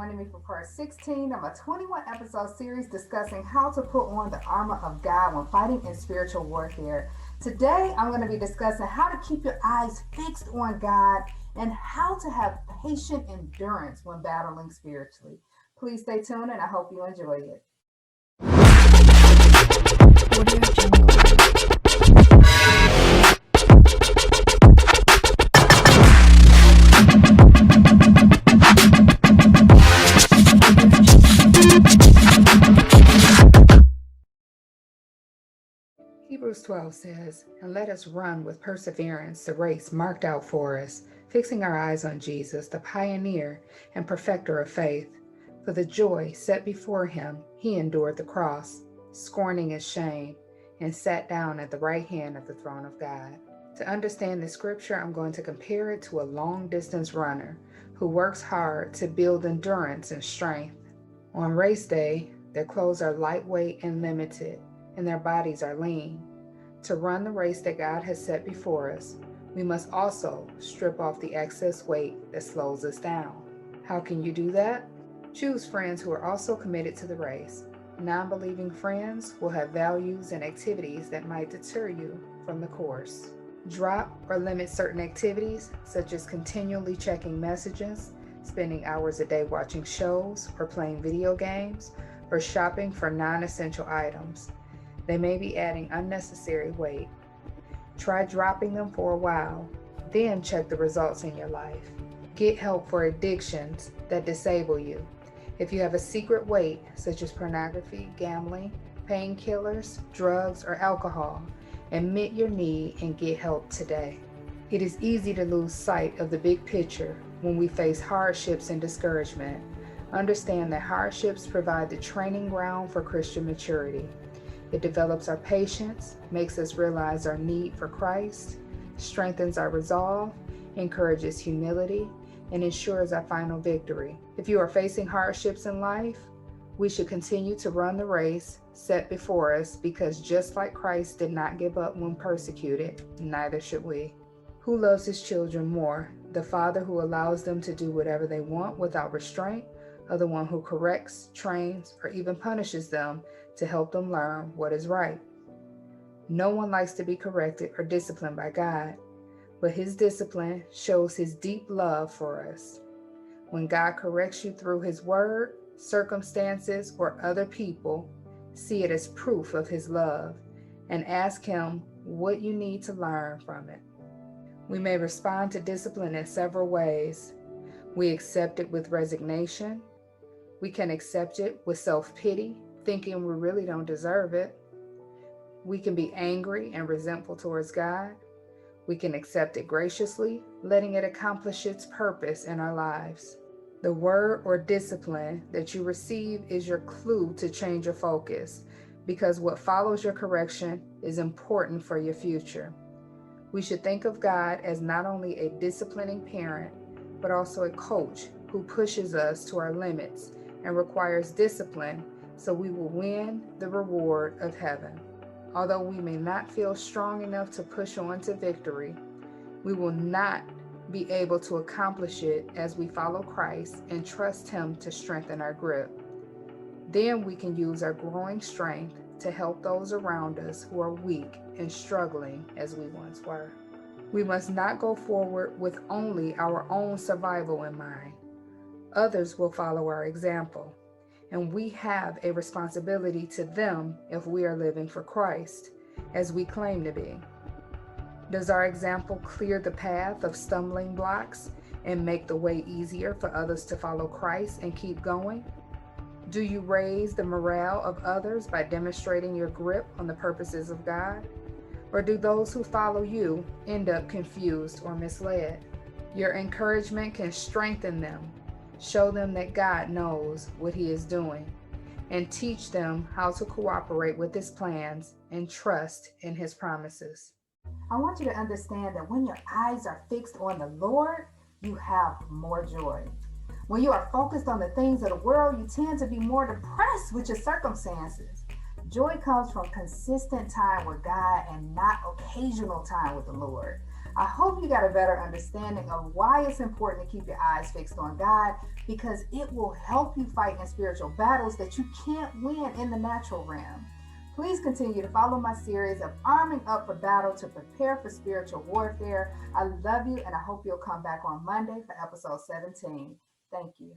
joining me for part 16 of a 21 episode series discussing how to put on the armor of God when fighting in spiritual warfare. Today, I'm going to be discussing how to keep your eyes fixed on God and how to have patient endurance when battling spiritually. Please stay tuned and I hope you enjoy it. Hebrews 12 says, "And let us run with perseverance the race marked out for us, fixing our eyes on Jesus, the pioneer and perfecter of faith. For the joy set before him, he endured the cross, scorning its shame, and sat down at the right hand of the throne of God." To understand this scripture, I'm going to compare it to a long-distance runner who works hard to build endurance and strength. On race day, their clothes are lightweight and limited, and their bodies are lean. To run the race that God has set before us, we must also strip off the excess weight that slows us down. How can you do that? Choose friends who are also committed to the race. Non-believing friends will have values and activities that might deter you from the course. Drop or limit certain activities, such as continually checking messages, spending hours a day watching shows or playing video games, or shopping for non-essential items. They may be adding unnecessary weight. Try dropping them for a while, then check the results in your life. Get help for addictions that disable you. If you have a secret weight, such as pornography, gambling, painkillers, drugs, or alcohol, admit your need and get help today. It is easy to lose sight of the big picture when we face hardships and discouragement. Understand that hardships provide the training ground for Christian maturity. It develops our patience, makes us realize our need for Christ, strengthens our resolve, encourages humility, and ensures our final victory. If you are facing hardships in life, we should continue to run the race set before us, because just like Christ did not give up when persecuted, neither should we. Who loves his children more, the father who allows them to do whatever they want without restraint, or the one who corrects, trains, or even punishes them to help them learn what is right? No one likes to be corrected or disciplined by God, but his discipline shows his deep love for us. When God corrects you through his word, circumstances, or other people, see it as proof of his love and ask him what you need to learn from it. We may respond to discipline in several ways. We accept it with resignation. We can accept it with self-pity, thinking we really don't deserve it. We can be angry and resentful towards God. We can accept it graciously, letting it accomplish its purpose in our lives. The word or discipline that you receive is your clue to change your focus, because what follows your correction is important for your future. We should think of God as not only a disciplining parent, but also a coach who pushes us to our limits and requires discipline so we will win the reward of heaven. Although we may not feel strong enough to push on to victory, we will not be able to accomplish it as we follow Christ and trust him to strengthen our grip. Then we can use our growing strength to help those around us who are weak and struggling as we once were. We must not go forward with only our own survival in mind. Others will follow our example, and we have a responsibility to them if we are living for Christ, as we claim to be. Does our example clear the path of stumbling blocks and make the way easier for others to follow Christ and keep going? Do you raise the morale of others by demonstrating your grip on the purposes of God? Or do those who follow you end up confused or misled? Your encouragement can strengthen them, show them that God knows what he is doing, and teach them how to cooperate with his plans and trust in his promises. I want you to understand that when your eyes are fixed on the Lord, you have more joy. When you are focused on the things of the world, you tend to be more depressed with your circumstances. Joy comes from consistent time with God and not occasional time with the Lord. I hope you got a better understanding of why it's important to keep your eyes fixed on God, because it will help you fight in spiritual battles that you can't win in the natural realm. Please continue to follow my series of Arming Up for Battle to prepare for spiritual warfare. I love you, and I hope you'll come back on Monday for episode 17. Thank you.